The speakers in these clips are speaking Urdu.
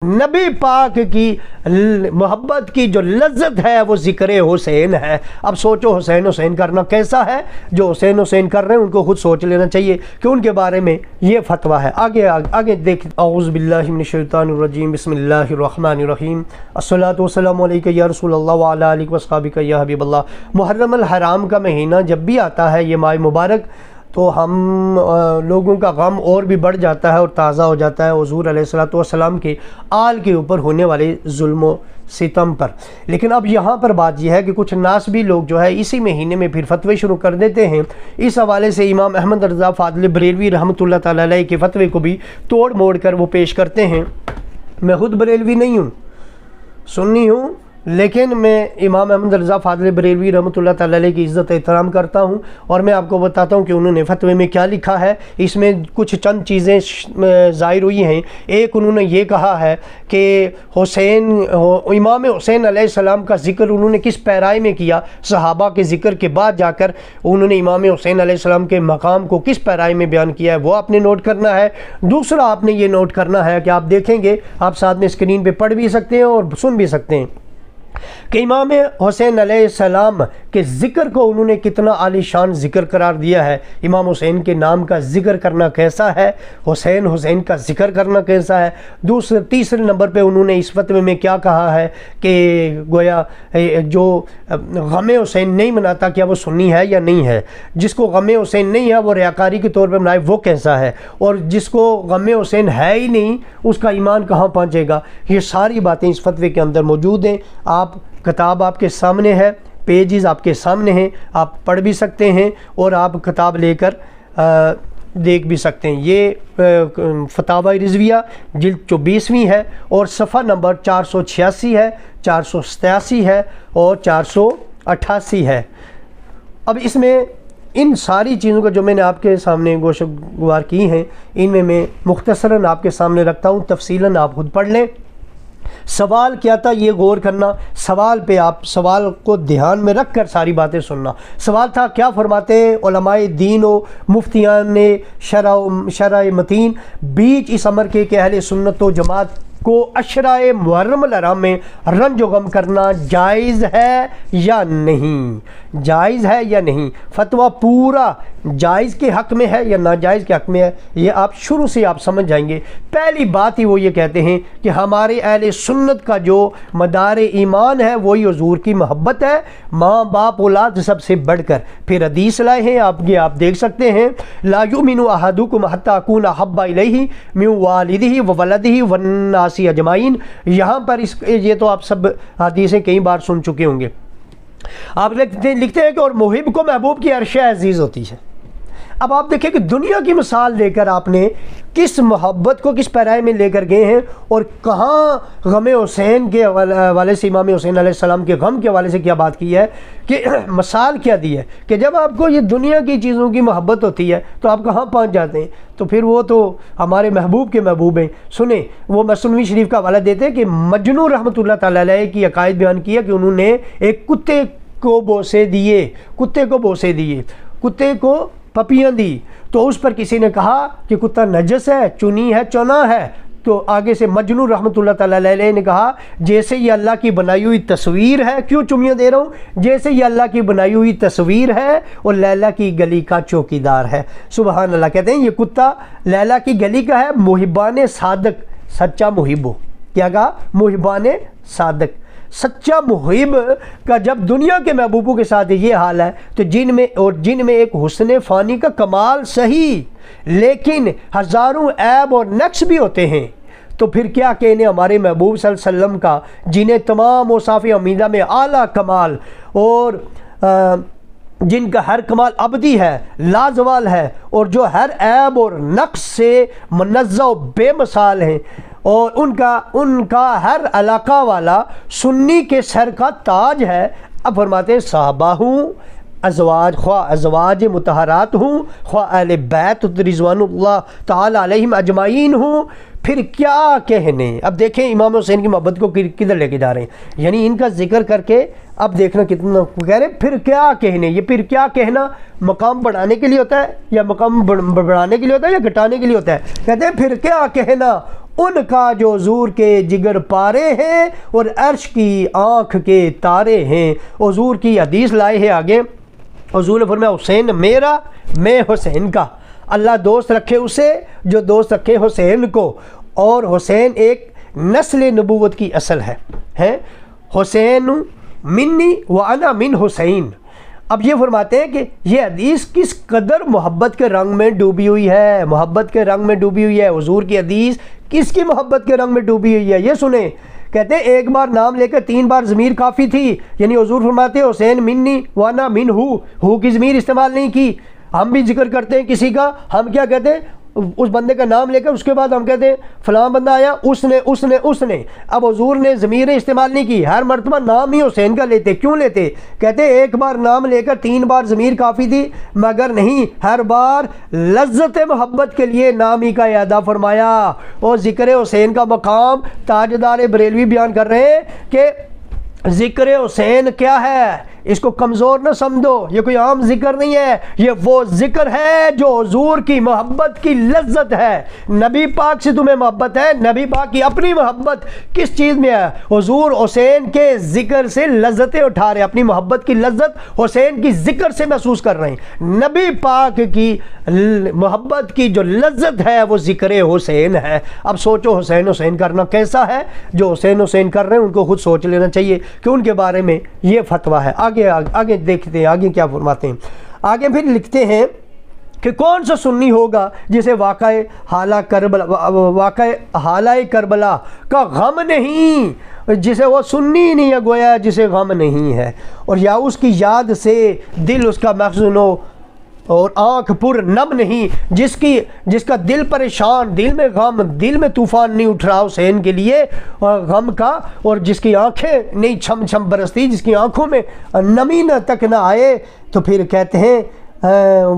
نبی پاک کی محبت کی جو لذت ہے وہ ذکر حسین ہے۔ اب سوچو حسین حسین کرنا کیسا ہے؟ جو حسین حسین کر رہے ہیں ان کو خود سوچ لینا چاہیے کہ ان کے بارے میں یہ فتویٰ ہے۔ آگے دیکھ، اعوذ باللہ من الشیطان الرجیم، بسم اللہ الرحمن الرحیم، الصلاۃ والسلام علیک یا رسول اللہ وعلی آلہ واصحابہ یا حبیب اللہ۔ محرم الحرام کا مہینہ جب بھی آتا ہے، یہ ماہ مبارک، تو ہم لوگوں کا غم اور بھی بڑھ جاتا ہے اور تازہ ہو جاتا ہے حضور علیہ الصلوۃ والسلام کے آل کے اوپر ہونے والے ظلم و ستم پر۔ لیکن اب یہاں پر بات یہ ہے کہ کچھ ناسبی لوگ جو ہے اسی مہینے میں پھر فتوے شروع کر دیتے ہیں۔ اس حوالے سے امام احمد رضا فاضل بریلوی رحمۃ اللہ تعالیٰ علیہ کے فتوے کو بھی توڑ موڑ کر وہ پیش کرتے ہیں۔ میں خود بریلوی نہیں ہوں، سنی ہوں، لیکن میں امام احمد رضا فاضل بریلوی رحمۃ اللہ تعالیٰ علیہ کی عزت احترام کرتا ہوں، اور میں آپ کو بتاتا ہوں کہ انہوں نے فتوے میں کیا لکھا ہے۔ اس میں کچھ چند چیزیں ظاہر ہوئی ہیں۔ ایک، انہوں نے یہ کہا ہے کہ امام حسین علیہ السلام کا ذکر انہوں نے کس پیرائی میں کیا، صحابہ کے ذکر کے بعد جا کر انہوں نے امام حسین علیہ السلام کے مقام کو کس پیرائی میں بیان کیا ہے، وہ آپ نے نوٹ کرنا ہے۔ دوسرا آپ نے یہ نوٹ کرنا ہے کہ آپ دیکھیں گے، آپ ساتھ میں اسکرین پہ پڑھ بھی سکتے ہیں اور سن بھی سکتے ہیں کہ امام حسین علیہ السلام کے ذکر کو انہوں نے کتنا عالی شان ذکر قرار دیا ہے۔ امام حسین کے نام کا ذکر کرنا کیسا ہے، حسین حسین کا ذکر کرنا کیسا ہے۔ تیسرے نمبر پہ انہوں نے اس فتوے میں کیا کہا ہے کہ گویا جو غم حسین نہیں مناتا کیا وہ سنی ہے یا نہیں ہے، جس کو غم حسین نہیں ہے وہ ریاکاری کے طور پہ منائے وہ کیسا ہے، اور جس کو غم حسین ہے ہی نہیں اس کا ایمان کہاں پہنچے گا۔ یہ ساری باتیں اس فتوے کے اندر موجود ہیں۔ کتاب آپ کے سامنے ہے، پیجز آپ کے سامنے ہیں، آپ پڑھ بھی سکتے ہیں اور آپ کتاب لے کر دیکھ بھی سکتے ہیں۔ یہ فتاوی رضویہ جلد 24ویں ہے اور صفحہ نمبر 486 ہے، 487 ہے اور 488 ہے۔ اب اس میں ان ساری چیزوں کا جو میں نے آپ کے سامنے گوشہ گوار کی ہیں، ان میں مختصراً آپ کے سامنے رکھتا ہوں، تفصیلاً آپ خود پڑھ لیں۔ سوال کیا تھا یہ غور کرنا، سوال پہ آپ سوال کو دھیان میں رکھ کر ساری باتیں سننا۔ سوال تھا کیا فرماتے ہیں علماء دین و مفتیان شرع متین بیچ اس امر کے کہ اہل سنت و جماعت کو اشرۂ محرم الحرام میں رنج و غم کرنا جائز ہے یا نہیں، جائز ہے یا نہیں۔ فتویٰ پورا جائز کے حق میں ہے یا ناجائز کے حق میں ہے، یہ آپ شروع سے آپ سمجھ جائیں گے۔ پہلی بات ہی وہ یہ کہتے ہیں کہ ہمارے اہل سنت کا جو مدار ایمان ہے وہی حضور کی محبت ہے، ماں باپ اولاد سب سے بڑھ کر۔ پھر حدیث لائے ہیں آپ دیکھ سکتے ہیں، لا یؤمن احدکم حتی اکون احب الیہ من والدہ وولدہ والناس اجمعین۔ یہاں پر یہ تو آپ سب حدیثیں کئی بار سن چکے ہوں گے۔ آپ لکھتے ہیں کہ اور محب کو محبوب کی عرش عزیز ہوتی ہے۔ اب آپ دیکھیں کہ دنیا کی مثال دے کر آپ نے کس محبت کو کس پیرائی میں لے کر گئے ہیں، اور کہاں غم حسین کے حوالے سے امام حسین علیہ السلام کے غم کے حوالے سے کیا بات کی ہے، کہ مثال کیا دی ہے کہ جب آپ کو یہ دنیا کی چیزوں کی محبت ہوتی ہے تو آپ کہاں پہنچ جاتے ہیں، تو پھر وہ تو ہمارے محبوب کے محبوب ہیں۔ سنیں، وہ مثنوی شریف کا حوالہ دیتے ہیں کہ مجنون رحمۃ اللہ تعالیٰ علیہ کی عقائد بیان کیا کہ انہوں نے ایک کتے کو بوسے دیے، کتے کو پپیاں دی، تو اس پر کسی نے کہا کہ کتا نجس ہے، چنی ہے، چنا ہے، تو آگے سے مجنون رحمۃ اللہ تعالیٰ علیہ نے کہا جیسے یہ اللہ کی بنائی ہوئی تصویر ہے، کیوں چمیاں دے رہا ہوں، جیسے یہ اللہ کی بنائی ہوئی تصویر ہے اور لیلا کی گلی کا چوکیدار ہے۔ سبحان اللہ۔ کہتے ہیں یہ کتا لیلا کی گلی کا ہے، محبان صادق، سچا محب ہو، کیا کہا، محبان صادق، سچا محب کا جب دنیا کے محبوبوں کے ساتھ یہ حال ہے تو جن میں ایک حسن فانی کا کمال صحیح لیکن ہزاروں عیب اور نقص بھی ہوتے ہیں، تو پھر کیا کہنے ہمارے محبوب صلی اللہ علیہ وسلم کا، جنہیں تمام اوصاف حمیدہ میں اعلیٰ کمال اور جن کا ہر کمال ابدی ہے، لازوال ہے، اور جو ہر عیب اور نقص سے منزہ و بے مثال ہیں، اور ان کا ہر علاقہ والا سنی کے سر کا تاج ہے۔ اب فرماتے ہیں صحابہ ہوں، خواہ ازواج مطہرات ہوں، خواہ اہل بیت رضوان اللہ تعالی علیہم اجمعین ہوں، پھر کیا کہنے۔ اب دیکھیں امام حسین کی محبت کو کدھر لے کے جا رہے ہیں، یعنی ان کا ذکر کر کے اب دیکھنا کتنا کہہ رہے ہیں، پھر کیا کہنے۔ یہ پھر کیا کہنا مقام بڑھانے کے لیے ہوتا ہے یا مقام بڑھانے کے لیے ہوتا ہے یا گھٹانے کے لیے ہوتا ہے؟ کہتے ہیں پھر کیا کہنا ان کا جو حضور کے جگر پارے ہیں اور عرش کی آنکھ کے تارے ہیں۔ حضور کی حدیث لائے ہیں آگے، حضور نے فرمایا حسین میرا، میں حسین کا، اللہ دوست رکھے اسے جو دوست رکھے حسین کو، اور حسین ایک نسل نبوت کی اصل ہے حسین منی وانا من حسین۔ اب یہ فرماتے ہیں کہ یہ حدیث کس قدر محبت کے رنگ میں ڈوبی ہوئی ہے، محبت کے رنگ میں ڈوبی ہوئی ہے۔ حضور کی حدیث کس کی محبت کے رنگ میں ڈوبی ہوئی ہے، یہ سنیں۔ کہتے ہیں ایک بار نام لے کر 3 بار ضمیر کافی تھی، یعنی حضور فرماتے ہیں حسین منی وانا من ہو کی ضمیر استعمال نہیں کی۔ ہم بھی ذکر کرتے ہیں کسی کا، ہم کیا کہتے ہیں، اس بندے کا نام لے کر اس کے بعد ہم کہتے ہیں فلاں بندہ آیا، اس نے۔ اب حضور نے ضمیریں استعمال نہیں کی، ہر مرتبہ نام ہی حسین کا لیتے۔ کیوں لیتے؟ کہتے ہیں ایک بار نام لے کر 3 بار ضمیر کافی تھی، مگر نہیں، ہر بار لذت محبت کے لیے نام ہی کا اعادہ فرمایا۔ اور ذکر حسین کا مقام تاجدار بریلوی بیان کر رہے ہیں کہ ذکر حسین کیا ہے، اس کو کمزور نہ سمجھو، یہ کوئی عام ذکر نہیں ہے، یہ وہ ذکر ہے جو حضور کی محبت کی لذت ہے۔ نبی پاک سے تمہیں محبت ہے، نبی پاک کی اپنی محبت کس چیز میں ہے؟ حضور حسین کے ذکر سے لذتیں اٹھا رہے ہیں، اپنی محبت کی لذت حسین کی ذکر سے محسوس کر رہے ہیں۔ نبی پاک کی محبت کی جو لذت ہے وہ ذکر حسین ہے۔ اب سوچو حسین کرنا کیسا ہے، جو حسین کر رہے ہیں ان کو خود سوچ لینا چاہیے کہ ان کے بارے میں یہ فتویٰ ہے۔ آگے دیکھتے ہیں آگے کیا فرماتے ہیں۔ آگے پھر لکھتے ہیں کہ کون سا سنی ہوگا جسے واقعہ حالہ کربلا کا غم نہیں، جسے وہ سنی نہیں ہے گویا جسے غم نہیں ہے، اور یا اس کی یاد سے دل اس کا محزون ہو اور آنکھ پر نم نہیں، جس کا دل پریشان، دل میں غم، دل میں طوفان نہیں اٹھ رہا حسین کے لیے اور غم کا، اور جس کی آنکھیں نہیں چھم چھم برستی، جس کی آنکھوں میں نمی نہ تک نہ آئے، تو پھر کہتے ہیں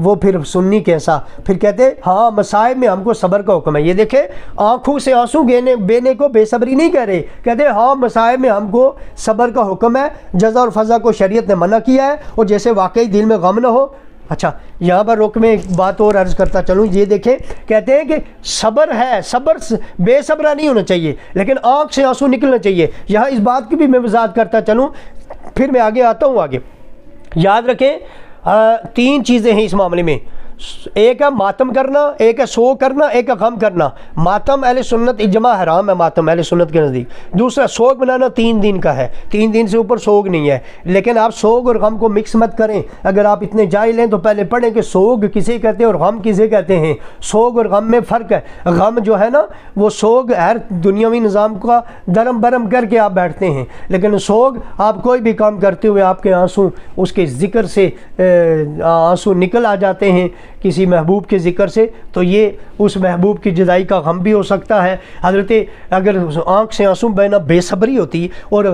وہ پھر سنی کیسا؟ پھر کہتے ہیں ہاں مصائب میں ہم کو صبر کا حکم ہے۔ یہ دیکھیں آنکھوں سے آنسو بینے کو بے صبری نہیں کہہ رہے، کہتے ہیں ہاں مصائب میں ہم کو صبر کا حکم ہے، جزا اور فضا کو شریعت نے منع کیا ہے، اور جیسے واقعی دل میں غم نہ ہو۔ اچھا یہاں پر رک میں ایک بات اور عرض کرتا چلوں، یہ دیکھیں کہتے ہیں کہ صبر ہے، صبر بے صبرا نہیں ہونا چاہیے، لیکن آنکھ سے آنسو نکلنا چاہیے۔ یہاں اس بات کی بھی میں وضاحت کرتا چلوں، پھر میں آگے آتا ہوں۔ آگے یاد رکھیں 3 چیزیں ہیں اس معاملے میں، ایک ہے ماتم کرنا، ایک ہے سوگ کرنا، ایک ہے غم کرنا۔ ماتم اہل سنت اجماع حرام ہے، ماتم اہل سنت کے نزدیک۔ دوسرا سوگ منانا 3 دن کا ہے، 3 دن سے اوپر سوگ نہیں ہے، لیکن آپ سوگ اور غم کو مکس مت کریں۔ اگر آپ اتنے جاہل ہیں تو پہلے پڑھیں کہ سوگ کسے کہتے ہیں اور غم کسے کہتے ہیں۔ سوگ اور غم میں فرق ہے۔ غم جو ہے نا وہ سوگ ہر دنیاوی نظام کا درم برم کر کے آپ بیٹھتے ہیں، لیکن سوگ آپ کوئی بھی کام کرتے ہوئے آپ کے آنسو اس کے ذکر سے آنسو نکل آ جاتے ہیں کسی محبوب کے ذکر سے، تو یہ اس محبوب کی جدائی کا غم بھی ہو سکتا ہے۔ حضرت اگر آنکھ سے آنسو بہنا بے صبری ہوتی اور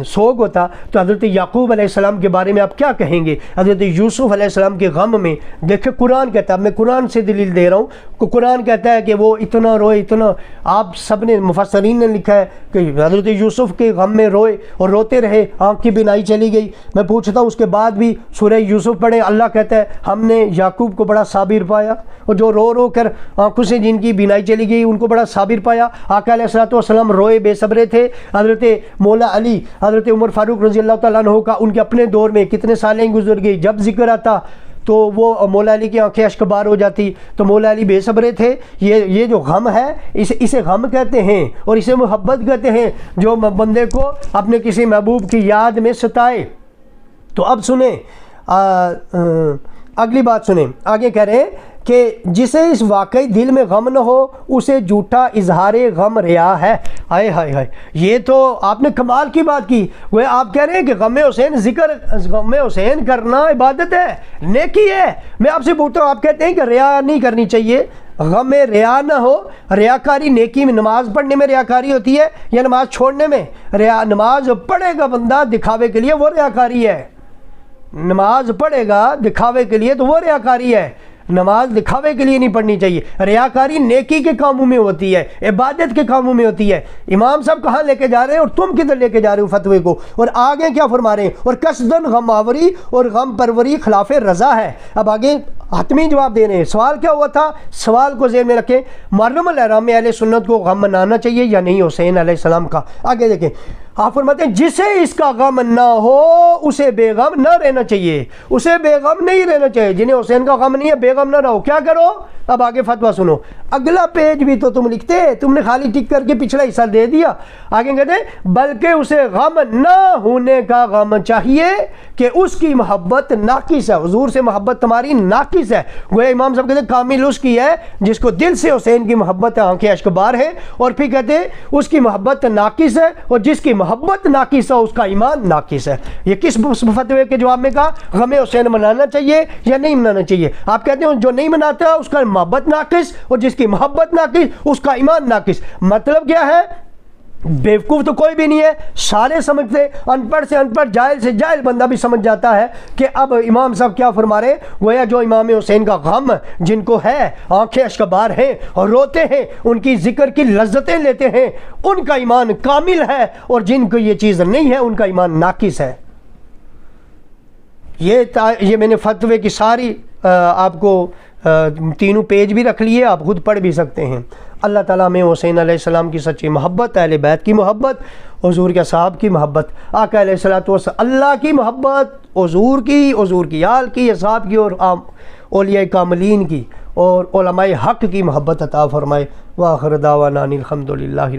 سوگ ہوتا تو حضرت یعقوب علیہ السلام کے بارے میں آپ کیا کہیں گے؟ حضرت یوسف علیہ السلام کے غم میں دیکھیں قرآن کہتا ہے، میں قرآن سے دلیل دے رہا ہوں، قرآن کہتا ہے کہ وہ اتنا روئے، اتنا، آپ سب نے مفسرین نے لکھا ہے کہ حضرت یوسف کے غم میں روئے اور روتے رہے، آنکھ کی بینائی چلی گئی۔ میں پوچھتا ہوں اس کے بعد بھی سورہ یوسف پڑھیں، اللہ کہتا ہے ہم نے یعقوب کو بڑا صابر پایا، اور جو رو رو کر آنکھوں سے جن کی بینائی چلی گئی ان کو بڑا صابر پایا۔ آقا علیہ الصلوۃ والسلام روئے، بے صبرے تھے۔ حضرت مولا علی، حضرت عمر فاروق رضی اللہ تعالیٰ عنہ کا ان کے اپنے دور میں کتنے سالیں گزر گئی، جب ذکر آتا تو وہ مولا علی کی آنکھیں اشک بار ہو جاتی، تو مولا علی بے صبرے تھے۔ یہ جو غم ہے اسے غم کہتے ہیں اور اسے محبت کہتے ہیں، جو بندے کو اپنے کسی محبوب کی یاد میں ستائے۔ تو اب سنیں اگلی بات سنیں، آگے کہہ رہے ہیں کہ جسے اس واقعی دل میں غم نہ ہو اسے جھوٹا اظہار غم ریا ہے۔ ہائے ہائے ہائے، یہ تو آپ نے کمال کی بات کی۔ وہ آپ کہہ رہے ہیں کہ غم حسین غم حسین کرنا عبادت ہے، نیکی ہے۔ میں آپ سے پوچھتا ہوں، آپ کہتے ہیں کہ ریا نہیں کرنی چاہیے، غم میں ریا نہ ہو۔ ریاکاری نیکی میں، نماز پڑھنے میں ریاکاری ہوتی ہے یا نماز چھوڑنے میں؟ نماز پڑھے گا بندہ دکھاوے کے لیے، وہ ریاکاری ہے۔ نماز پڑھے گا دکھاوے کے لیے تو وہ ریاکاری ہے، نماز دکھاوے کے لیے نہیں پڑھنی چاہیے۔ ریاکاری نیکی کے کاموں میں ہوتی ہے، عبادت کے کاموں میں ہوتی ہے۔ امام صاحب کہاں لے کے جا رہے ہیں اور تم کدھر لے کے جا رہے ہو فتوے کو؟ اور آگے کیا فرما رہے ہیں؟ اور قصدن غم آوری اور غم پروری خلاف رضا ہے۔ اب آگے حتمی جواب دے رہے ہیں۔ سوال کیا ہوا تھا؟ سوال کو ذہن میں رکھیں، محرم الحرام میں اہل سنت کو غم منانا چاہیے یا نہیں حسین علیہ السلام کا؟ آگے دیکھیں، آپ فرماتے ہیں جسے اس کا غم نہ ہو اسے بے غم نہ رہنا چاہیے، اسے بے غم نہیں رہنا چاہیے۔ جنہیں حسین کا غم نہیں ہے بے غم نہ رہو، کیا کرو؟ اب آگے فتویٰ سنو، اگلا پیج بھی تو تم لکھتے، تم نے خالی ٹک کر کے پچھلا حصہ دے دیا۔ آگے کہتے ہیں بلکہ اسے غم نہ ہونے کا غم چاہیے کہ اس کی محبت ناقص ہے، حضور سے محبت تمہاری ناقص ہے۔ گویا امام صاحب کہتے ہیں کامل اس کی ہے جس کو دل سے حسین کی محبت ہے، آنکھیں اشک بار ہیں، اور پھر کہتے ہیں اس کی محبت ناقص ہے، اور جس کی محبت ناقص ہے اس کا ایمان ناقص ہے۔ یہ کس فتوے کے جواب میں کہا؟ غم حسین منانا چاہیے یا نہیں منانا چاہیے؟ آپ کہتے ہیں جو نہیں مناتا اس کا محبت ناقص، اور جس کی محبت ناقص اس کا ایمان ناقص۔ مطلب کیا ہے؟ بیوقوف تو کوئی بھی نہیں ہے، سارے سمجھتے، ان پڑھ سے ان پڑھ، جاہل سے جاہل بندہ بھی سمجھ جاتا ہے کہ اب امام صاحب کیا فرما رہے ہیں۔ گویا جو امام حسین کا غم جن کو ہے، آنکھیں اشکبار ہیں اور روتے ہیں، ان کی ذکر کی لذتیں لیتے ہیں، ان کا ایمان کامل ہے، اور جن کو یہ چیز نہیں ہے ان کا ایمان ناقص ہے۔ یہ میں نے فتوے کی ساری آپ کو تینوں پیج بھی رکھ لیے، آپ خود پڑھ بھی سکتے ہیں۔ اللہ تعالیٰ میں حسین علیہ السلام کی سچی محبت، اہل بیت کی محبت، حضور کے صحاب کی محبت، آقا علیہ الصلوۃ والسلام اللہ کی محبت، حضور کی آل کی، اصحاب کی، اور اولیاء کاملین کی اور علماء حق کی محبت عطا فرمائے۔ وآخر دعوانا الحمدللہ۔